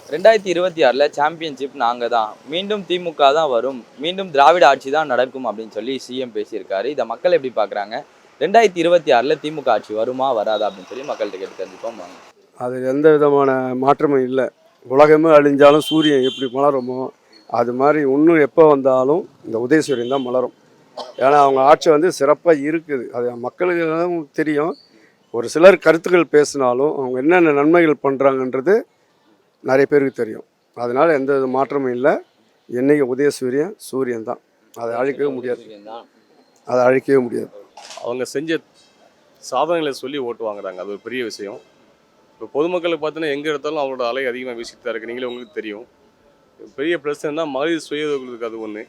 2026 championship நாங்கள் தான், மீண்டும் திமுக தான் வரும், மீண்டும் திராவிட ஆட்சி தான் நடக்கும் அப்படின்னு சொல்லி சிஎம் பேசியிருக்காரு. இதை மக்கள் எப்படி பார்க்குறாங்க? 2026 திமுக ஆட்சி வருமா வராதா அப்படின்னு சொல்லி மக்கள்கிட்ட கேட்டு தெரிஞ்சுப்போம் வாங்க. அது எந்த விதமான மாற்றமும் இல்லை. உலகமே அழிஞ்சாலும் சூரியன் எப்படி மலருமோ அது மாதிரி இன்னும் எப்போ வந்தாலும் இந்த உதயசூரியன் தான் மலரும். ஏன்னா அவங்க ஆட்சி வந்து சிறப்பாக இருக்குது. அது மக்களுக்கு தெரியும். ஒரு சிலர் கருத்துக்கள் பேசினாலும் அவங்க என்னென்ன நன்மைகள் பண்ணுறாங்கன்றது நிறைய பேருக்கு தெரியும். அதனால் எந்த வித மாற்றமும் இல்லை. என்னைக்கு உதயசூரியன் சூரியன் தான், அதை அழிக்கவே முடியாது. அதை அழிக்கவே முடியாது. அவங்க செஞ்ச சாதனைகளை சொல்லி ஓட்டு வாங்குறாங்க, அது ஒரு பெரிய விஷயம். இப்போ பொதுமக்களுக்கு பார்த்தீங்கன்னா எங்கே எடுத்தாலும் அவங்களோட அலை அதிகமாக வீசிட்டு தான் இருக்குது. நீங்களே உங்களுக்கு தெரியும். பெரிய பிரச்சனைனா மகளிர் சுய உதவிகளுக்கு அது ஒன்று.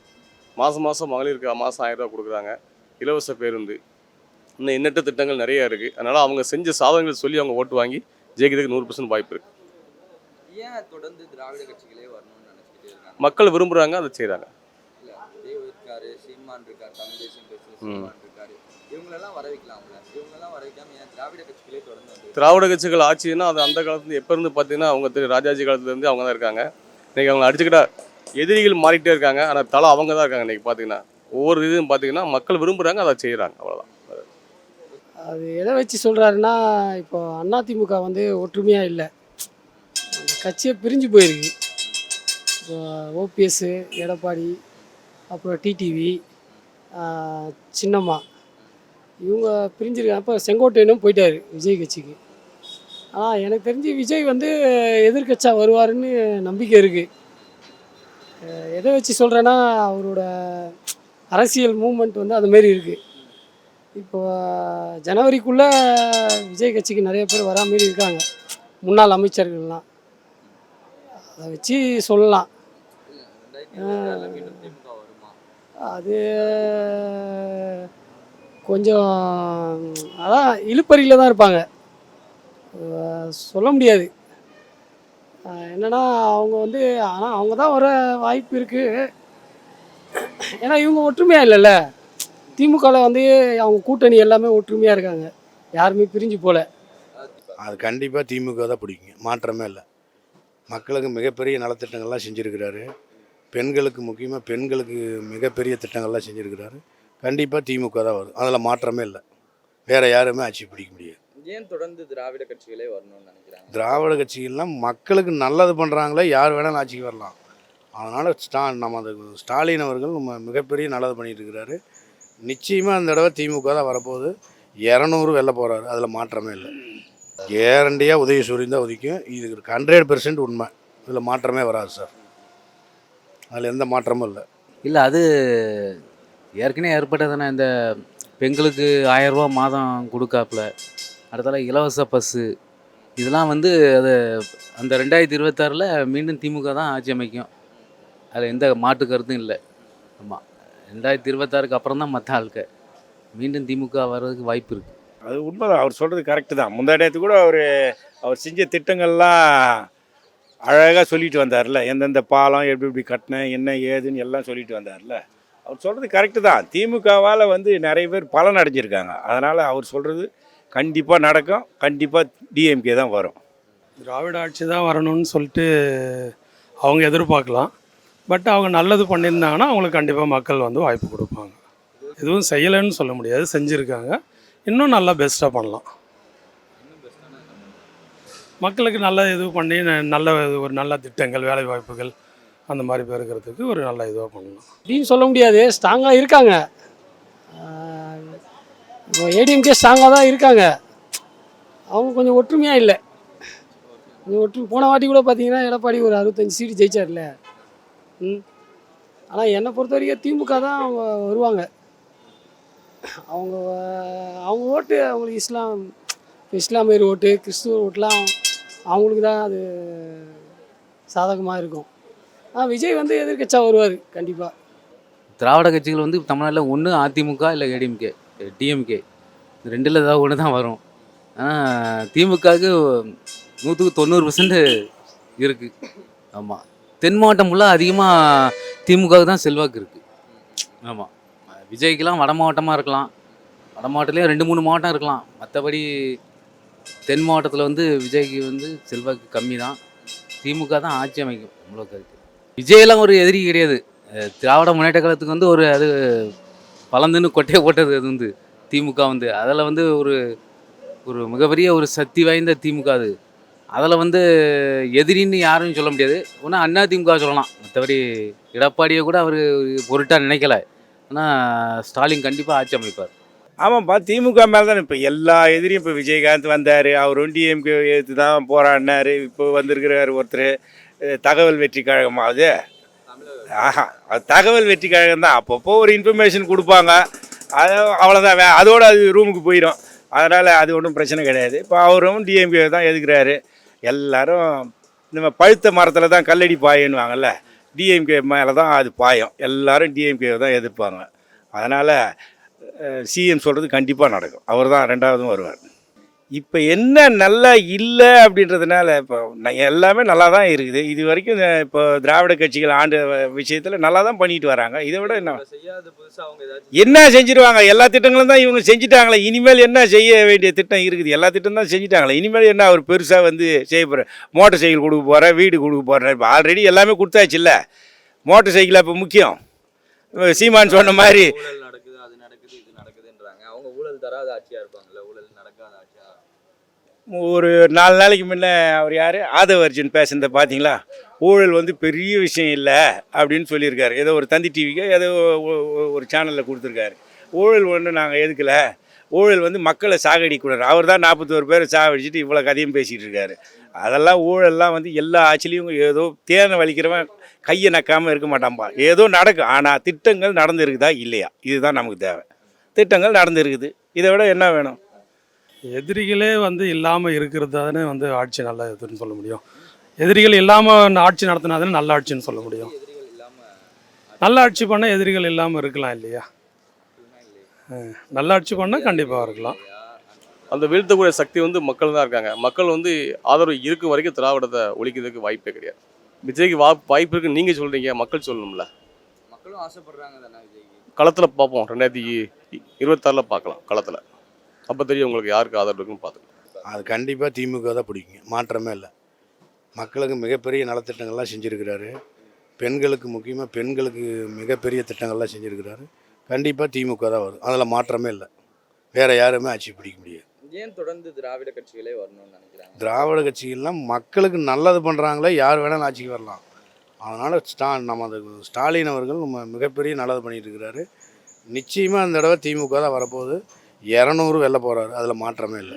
மாதம் மகளிருக்கு மாதம் 1000 ரூபா கொடுக்குறாங்க. இலவச பேருந்து, இன்னும் எண்ணற்ற திட்டங்கள் நிறையா இருக்குது. அதனால் அவங்க செஞ்ச சாதனைகளை சொல்லி அவங்க ஓட்டு வாங்கி ஜெயிக்கிறதுக்கு 100% வாய்ப்பு இருக்குது. ஏன் தொடர்ந்து திராவிட கட்சிகளே வரணும்னு நினைச்சிட்டே இருக்காங்க? மக்கள் விரும்புகிறாங்க, அதை செய்கிறாங்க. இல்ல தேவ் இருக்காரு, சீமான் இருக்காரு, தமிழ் தேசம் பேசுகிற சீமான் இருக்காரு, இவங்களெல்லாம் வர வைக்கலாம்ல. இவங்கெல்லாம் வர வைக்காம ஏன் திராவிட கட்சிகளே தொடர்ந்து வந்து? திராவிட கட்சிகள் ஆட்சின்னா அது அந்த காலத்துலேருந்து எப்போ இருந்து பார்த்தீங்கன்னா அவங்க ராஜாஜி காலத்துலேருந்து அவங்க தான் இருக்காங்க. இன்றைக்கி அவங்க அடிச்சுக்கிட்டா எதிரிகள் மாறிக்கிட்டே இருக்காங்க. ஆனால் தலை அவங்க தான் இருக்காங்க. இன்றைக்கி பார்த்தீங்கன்னா ஒவ்வொரு இதுவும் பார்த்தீங்கன்னா மக்கள் விரும்புகிறாங்க, அதை செய்கிறாங்க, அவ்வளோதான். அது எதை வச்சு சொல்கிறாருன்னா, இப்போ அதிமுக வந்து ஒற்றுமையாக இல்லை, அந்த கட்சியே பிரிஞ்சு போயிருக்கு. இப்போ ஓபிஎஸ், எடப்பாடி, அப்புறம் டிடிவி, சின்னம்மா, இவங்க பிரிஞ்சிருக்காங்க. இப்போ செங்கோட்டையனும் போயிட்டார் விஜய் கட்சிக்கு. ஆனால் எனக்கு தெரிஞ்சு விஜய் வந்து எதிர்கட்சியாக வருவாருன்னு நம்பிக்கை இருக்குது. எதை வச்சு சொல்கிறேன்னா, அவரோட அரசியல் மூமெண்ட் வந்து அதுமாரி இருக்குது. இப்போ ஜனவரிக்குள்ளே விஜய் கட்சிக்கு நிறைய பேர் வரா மாரி இருக்காங்க, முன்னாள் அமைச்சர்கள்லாம். அதை வச்சு சொல்லலாம். அது கொஞ்சம் அதான் இழுப்பறியில் தான் இருப்பாங்க, சொல்ல முடியாது. என்னென்னா அவங்க வந்து, ஆனால் அவங்க தான் வர வாய்ப்பு இருக்குது. ஏன்னா இவங்க ஒற்றுமையாக இல்லைல்ல. திமுகவில் வந்து அவங்க கூட்டணி எல்லாமே ஒற்றுமையாக இருக்காங்க, யாருமே பிரிஞ்சு போகல. அது கண்டிப்பாக திமுக தான் பிடிக்குங்க, மாற்றமே இல்லை. மக்களுக்கு மிகப்பெரிய நலத்திட்டங்கள்லாம் செஞ்சுருக்கிறாரு. பெண்களுக்கு முக்கியமாக பெண்களுக்கு மிகப்பெரிய திட்டங்கள்லாம் செஞ்சுருக்கிறாரு. கண்டிப்பாக திமுக தான் வரும், அதில் மாற்றமே இல்லை. வேறு யாருமே ஆட்சி பிடிக்க முடியாது. ஏன் தொடர்ந்து திராவிட கட்சிகளே வரணும்னு நினைக்கிறாங்க? திராவிட கட்சிகள்லாம் மக்களுக்கு நல்லது பண்ணுறாங்களே, யார் வேணாலும் ஆட்சிக்கு வரலாம். அதனால் நம்ம ஸ்டாலின் அவர்கள் மிகப்பெரிய நல்லது பண்ணிகிட்டு இருக்கிறாரு. நிச்சயமாக அந்த தடவை திமுக தான் வரப்போகுது. 200 வெல்ல போகிறாரு, அதில் மாற்றமே இல்லை. கேரண்டியாக உதயசூரியன் தான் உதிக்கும். இது 100% உண்மை, இதில் மாற்றமே வராது சார். அதில் எந்த மாற்றமும் இல்லை. இல்லை, அது ஏற்கனவே ஏற்பட்டதுன்னா, இந்த பெண்களுக்கு 1000 ரூபா மாதம் கொடுக்காப்புல, அடுத்தால இலவச பஸ்ஸு, இதெல்லாம் வந்து அது அந்த 2026 மீண்டும் திமுக தான் ஆட்சி அமைக்கும், அதில் எந்த மாற்று கருத்தும் இல்லை. ஆமாம், 2026 அப்புறம் தான் மற்ற ஆளுக்க மீண்டும் திமுக வர்றதுக்கு வாய்ப்பு இருக்குது. அது உண்மைதான், அவர் சொல்கிறது கரெக்டு தான். முந்தாடியத்து கூட அவர் செஞ்ச திட்டங்கள்லாம் அழகாக சொல்லிட்டு வந்தார்ல. எந்தெந்த பாலம் எப்படி கட்டினேன், என்ன ஏதுன்னு எல்லாம் சொல்லிட்டு வந்தார்ல. அவர் சொல்கிறது கரெக்டு தான். திமுகவால் வந்து நிறைய பேர் பலன் அடைஞ்சிருக்காங்க. அதனால் அவர் சொல்கிறது கண்டிப்பாக நடக்கும். கண்டிப்பாக டிஎம்கே தான் வரும். திராவிட ஆட்சி தான் வரணும்னு சொல்லிட்டு அவங்க எதிர்பார்க்கலாம். பட் அவங்க நல்லது பண்ணியிருந்தாங்கன்னா அவங்களுக்கு கண்டிப்பாக மக்கள் வந்து வாய்ப்பு கொடுப்பாங்க. எதுவும் செய்யலைன்னு சொல்ல முடியாது, செஞ்சுருக்காங்க. இன்னும் நல்லா பெஸ்ட்டாக பண்ணலாம். மக்களுக்கு நல்ல இது பண்ணி நல்ல ஒரு நல்ல திட்டங்கள், வேலை வாய்ப்புகள் அந்த மாதிரி பெருக்கிறதுக்கு ஒரு நல்ல இதுவாக பண்ணலாம் அப்படின்னு சொல்ல முடியாது. ஸ்ட்ராங்காக இருக்காங்க, ஏடிஎம்கே ஸ்ட்ராங்காக தான் இருக்காங்க. அவங்க கொஞ்சம் ஒற்றுமையாக இல்லை. கொஞ்சம் போன வாட்டி கூட பார்த்தீங்கன்னா எடப்பாடி ஒரு 65 சீட்டு ஜெயிச்சார்ல. ஆனால் என்னை பொறுத்த வரைக்கும் திமுக தான் அவங்க வருவாங்க. அவங்க ஓட்டு அவங்களுக்கு இஸ்லாமியர் ஓட்டு, கிறிஸ்துவ ஓட்டுலாம் அவங்களுக்கு தான் அது சாதகமாக இருக்கும். ஆனால் விஜய் வந்து எதிர்கட்சியாக வருவார் கண்டிப்பாக. திராவிட கட்சிகள் வந்து தமிழ்நாட்டில் ஒன்று அதிமுக இல்லை ஏடிஎம்கே டிஎம்கே, இந்த ரெண்டில் ஏதாவது ஒன்று தான் வரும். ஆனால் திமுகவுக்கு 190% இருக்குது. ஆமாம், தென் மாவட்டம் ஃபுல்லாக அதிகமாக திமுகவுக்கு தான் செல்வாக்கு இருக்குது. ஆமாம், விஜய்க்கெலாம் வட மாவட்டமாக இருக்கலாம், வட மாவட்டத்துலேயே 2-3 மாவட்டம் இருக்கலாம். மற்றபடி தென் மாவட்டத்தில் வந்து விஜய்க்கு வந்து செல்வாக்கு கம்மி தான். திமுக தான் ஆட்சி அமைக்கும். அவ்வளோ கருத்து. விஜயெல்லாம் ஒரு எதிரி கிடையாது. திராவிட முன்னேற்ற கழகத்துக்கு வந்து ஒரு அது பலந்துன்னு கொட்டையை போட்டது அது வந்து திமுக வந்து அதில் வந்து ஒரு ஒரு மிகப்பெரிய ஒரு சக்தி வாய்ந்த திமுக அது. அதில் வந்து எதிரின்னு யாரும் சொல்ல முடியாது. ஒன்றா அண்ணா திமுக சொல்லலாம். மற்றபடி எடப்பாடியை கூட அவர் பொருட்டாக நினைக்கல. ஆனால் ஸ்டாலின் கண்டிப்பாக ஆட்சி அமைப்பார். ஆமாப்பா, திமுக மேலே தான் இப்போ எல்லா எதிரியும். இப்போ விஜயகாந்த் வந்தார், அவரும் டிஎம்கே எடுத்து தான் போராடினார். இப்போ வந்திருக்கிறார் ஒருத்தர், தகவல் வெற்றி கழகமாவது. ஆஹா, அது தகவல் வெற்றி கழகம் தான். அப்பப்போ ஒரு இன்ஃபர்மேஷன் கொடுப்பாங்க, அது அவ்வளோதான். அதோடு அது ரூமுக்கு போயிடும். அதனால் அது ஒன்றும் பிரச்சனை கிடையாது. இப்போ அவரும் டிஎம்கே தான் எதுக்குறாரு. எல்லாரும் நம்ம பழுத்த மரத்தில் தான் கல்லடி பாயன்னுவாங்கல்ல, டிஎம்கே மேலே தான் அது பாயம். எல்லாரும் டிஎம்கே தான் எதிர்ப்பாங்க. அதனால் சிஎம் சொல்கிறது கண்டிப்பாக நடக்கும். அவர் தான் ரெண்டாவதும் வருவார். இப்போ என்ன நல்லா இல்லை அப்படின்றதுனால இப்போ எல்லாமே நல்லா தான் இருக்குது. இது வரைக்கும் இப்போ திராவிட கட்சிகள் ஆண்டு விஷயத்தில் நல்லா தான் பண்ணிட்டு வராங்க. இதை விட என்ன செஞ்சுருவாங்க? எல்லா திட்டங்களும் தான் இவங்க செஞ்சுட்டாங்களே. இனிமேல் என்ன செய்ய வேண்டிய திட்டம் இருக்குது? எல்லா திட்டம் தான் செஞ்சுட்டாங்களே. இனிமேல் என்ன அவர் பெருசாக வந்து செய்ய போகிற? மோட்டர் சைக்கிள் கொடுக்க போகிறேன், வீடு கொடுக்க போகிறேன். இப்போ ஆல்ரெடி எல்லாமே கொடுத்தாச்சு இல்லை? மோட்டர் சைக்கிள் இப்போ முக்கியம். சீமான் சொன்ன மாதிரி நடக்குது, அது நடக்குது, இது நடக்குதுன்றாங்க. அவங்க ஊழல் தராத ஆட்சியாக இருப்பாங்கல்ல, ஊழல் நடக்காத ஆட்சியா? ஒரு 4 நாளைக்கு முன்னே அவர் யார், ஆதவ அர்ஜுன் பேசுனதை பார்த்தீங்களா? ஊழல் வந்து பெரிய விஷயம் இல்லை அப்படின்னு சொல்லியிருக்காரு. ஏதோ ஒரு தந்தி டிவிக்கு ஏதோ ஒரு சேனலில் கொடுத்துருக்காரு. ஊழல் ஒன்று நாங்கள் எதுக்கலை, ஊழல் வந்து மக்களை சாகடிக்கூடாது. அவர் தான் 41 பேரை சாகடிச்சிட்டு இவ்வளோ கதையும் பேசிகிட்டு இருக்காரு. அதெல்லாம் ஊழல்லாம் வந்து எல்லா ஆட்சிலையும் ஏதோ தேனை வலிக்கிறவன் கையை நக்காமல் இருக்க மாட்டான்பா. ஏதோ நடக்கும். ஆனால் திட்டங்கள் நடந்துருக்குதா இல்லையா, இதுதான் நமக்கு தேவை. திட்டங்கள் நடந்துருக்குது, இதை விட என்ன வேணும்? எதிரிகளே வந்து இல்லாமல் இருக்கிறது தானே வந்து ஆட்சி நல்லா இருக்குதுன்னு சொல்ல முடியும். எதிரிகள் இல்லாமல் ஆட்சி நடத்தினா தானே நல்ல ஆட்சின்னு சொல்ல முடியும். நல்ல ஆட்சி பண்ணால் எதிரிகள் இல்லாமல் இருக்கலாம் இல்லையா? நல்ல ஆட்சி பண்ணால் கண்டிப்பாக இருக்கலாம். அந்த வீழ்த்தக்கூடிய சக்தி வந்து மக்கள் தான் இருக்காங்க. மக்கள் வந்து ஆதரவு இருக்கும் வரைக்கும் திராவிடத்தை ஒழிக்கிறதுக்கு வாய்ப்பே கிடையாது. விஜய்க்கு வாய்ப்பு இருக்குன்னு நீங்கள் சொல்கிறீங்க, மக்கள் சொல்லணும்ல. மக்களும் ஆசைப்படுறாங்க தானே விஜய்க்கு. களத்தில் பார்ப்போம், 2026 பார்க்கலாம் களத்தில். அப்போ தெரியும் உங்களுக்கு யாருக்கு ஆதரவு இருக்குன்னு பார்த்துக்கலாம். அது கண்டிப்பாக திமுக தான் பிடிக்குங்க, மாற்றமே இல்லை. மக்களுக்கு மிகப்பெரிய நலத்திட்டங்கள்லாம் செஞ்சுருக்கிறாரு. பெண்களுக்கு முக்கியமாக பெண்களுக்கு மிகப்பெரிய திட்டங்கள்லாம் செஞ்சுருக்கிறாரு. கண்டிப்பாக திமுக தான் வரும், அதில் மாற்றமே இல்லை. வேறு யாருமே ஆட்சி பிடிக்க முடியாது. ஏன் தொடர்ந்து திராவிட கட்சிகளே வரணும்னு நினைக்கிறாங்க? திராவிட கட்சிகள்லாம் மக்களுக்கு நல்லது பண்ணுறாங்களே, யார் வேணாலும் ஆட்சிக்கு வரலாம். அதனால் நம்ம ஸ்டாலின் அவர்கள் நம்ம மிகப்பெரிய நல்லது பண்ணிகிட்டு இருக்கிறாரு. நிச்சயமாக அந்த தடவை திமுக தான் வரப்போகுது. 200 வெல்ல போகிறாரு, அதில் மாற்றமே இல்லை.